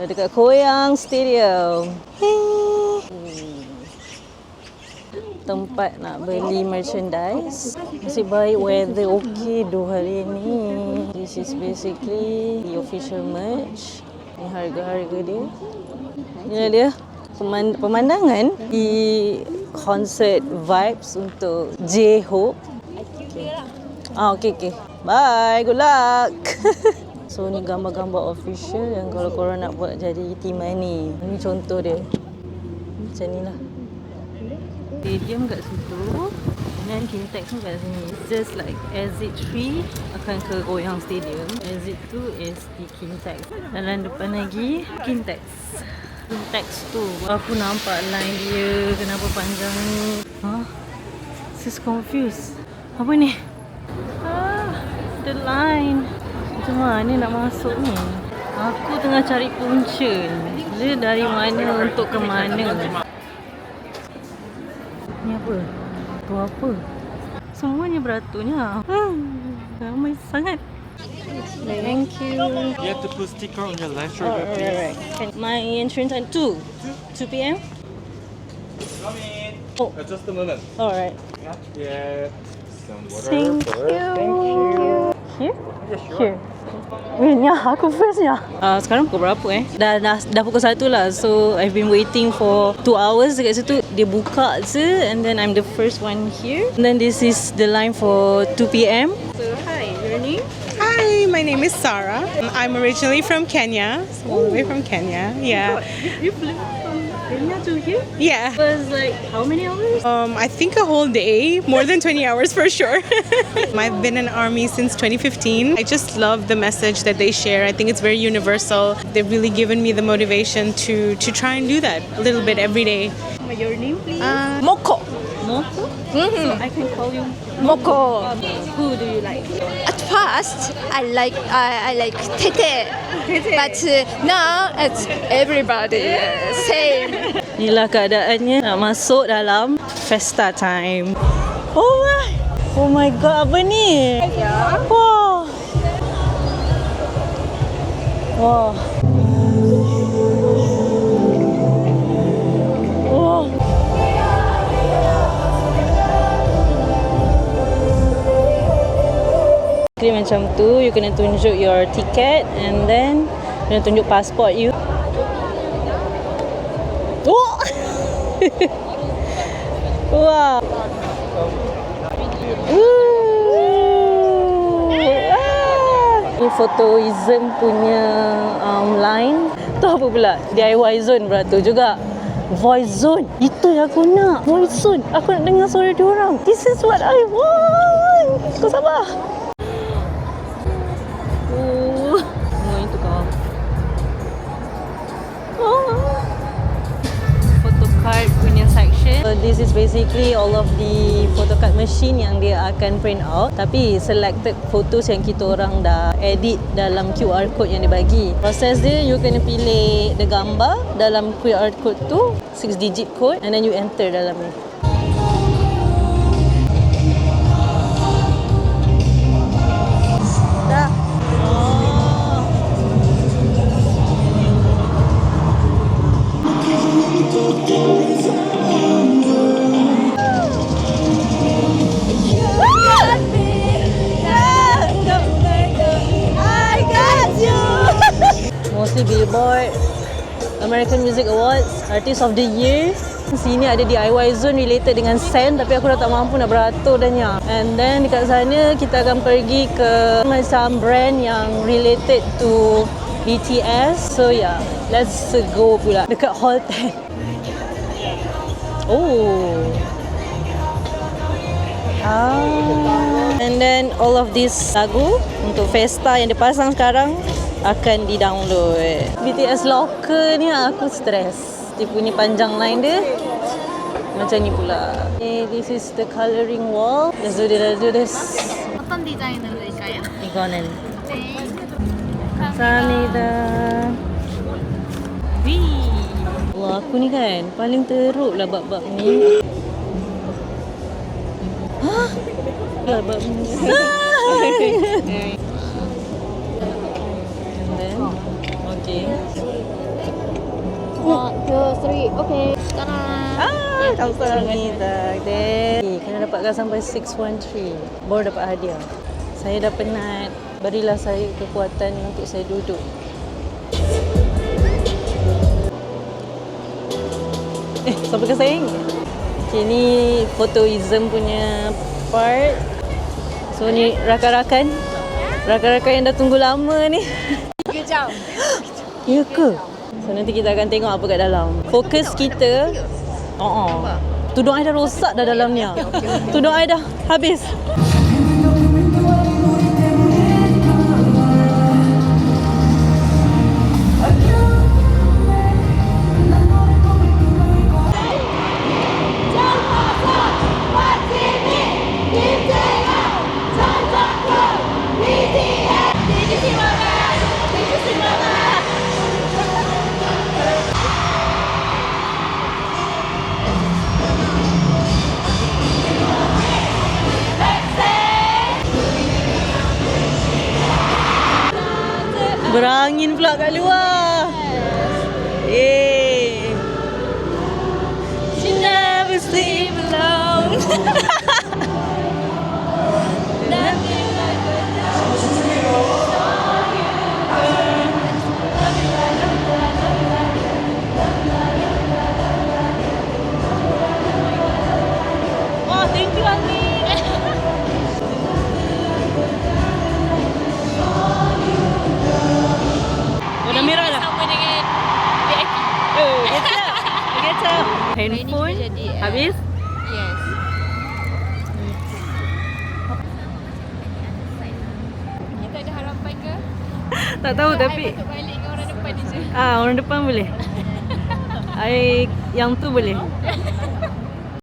Dekat Koyang Stadium. Tempat nak beli merchandise. Nasib baik weather okay hari ni. This is basically the official merch. Ni harga-harga dia. Ini dia pemandangan di concert vibes untuk J-Hope. Okay. Bye. Good luck. So ni gambar-gambar official yang kalau korang nak buat jadi T-Money. Ni contoh dia. Macam ni lah. Stadium kat situ. Dan Kintex pun kat sini. It's just like exit 3 akan ke Koyang Stadium. Exit 2 is di Kintex. Dalam depan lagi Kintex. Kintex tu. Aku nampak line dia. Kenapa panjang ni? This is confused. Apa ni? The line. Macam mana nak masuk ni? Aku tengah cari punca. Dia dari mana untuk ke mana? Ni apa? Tu apa? Semuanya beratunya. Ramai sangat. Thank you. You have to put sticker on your live show, please. Right. My entrance time 2 p.m. Oh. Just a moment. Alright. Yeah. Some water. Thank you. Thank you. Here? Yeah, sure. Here. Ya, aku firstnya. Sekarang pukul berapa Dah pukul 1 lah. So I've been waiting for 2 hours dekat situ. Dia buka je and then I'm the first one here. And then this is the line for 2 p.m. So hi, your name? Hi, my name is Sarah. I'm originally from Kenya, all the way from Kenya. Yeah. You flew from Kenya to here? Yeah. It was like how many hours? I think a whole day, more than 20 hours for sure. I've been in army since 2015. I just love the message that they share. I think it's very universal. They've really given me the motivation to try and do that a little bit every day. Your name, please? Moko. Moko? Mm-hmm. So I can call you Moko. Who do you like? At first, I like Tete, but now it's everybody same. Inilah keadaannya nak masuk dalam Festa time. Oh my god, apa ni? Wah. Wah. Wah. Jadi macam tu, you kena tunjuk your ticket and then kena tunjuk passport you. Oh! Wow. Ini Photoism punya line. Tu apa pula? DIY Zone beratur juga. Voice Zone. Itu yang aku nak. Voice Zone. Aku nak dengar suara diorang. This is what I want. Kau sabar. Semua itu kau. Photocard punya section. So this is basically all of the photocard machine yang dia akan print out. Tapi selected photos yang kita orang dah edit dalam QR code yang dia bagi. Proses dia, you kena pilih the gambar dalam QR code tu, 6 digit code, and then you enter dalam ni. Dah. Mostly Billboard, American Music Awards, Artist of the Year. Sini ada DIY Zone related dengan Sen, tapi aku dah tak mampu nak beratur dahnya. And then dekat sana kita akan pergi ke macam brand yang related to BTS. So yeah, let's go pula dekat Hall 10. Oh. And then all of this lagu untuk Festa yang dipasang sekarang akan di-download. BTS locker ni aku stres. Dia punya panjang line dia macam ni pula. Okay, this is the coloring wall. Let's do this. 어떤 디자인일까요? 이거는 네. 감사합니다. Wah, aku ni kan paling teruk lah bab-bab ni. Hah? Bab-bab ni. And then, okay. 1, 2, 3. Okay. Ta-da. Kamsahamnida. Kena dapatkan sampai 613. Baru dapat hadiah. Saya dah penat. Berilah saya kekuatan untuk saya duduk. Siapa kesaing? Okay, ni photoism punya part. So ni rakan-rakan. Rakan-rakan yang dah tunggu lama ni. Good job. Ya ke? So nanti kita akan tengok apa kat dalam. Fokus kita. Tudung I dah rosak dah dalam ni. Tudung I dah habis. Berangin pula kat luar. Yeay. She never sleep alone. Oh, thank you, Angin. Warna merah dah. Sama dengan VIP. Kita handphone jadi, habis. Yes. Kita ada harapan ke? Tak tahu tapi Untuk balik dengan orang depan ni je. orang depan boleh. I yang tu boleh.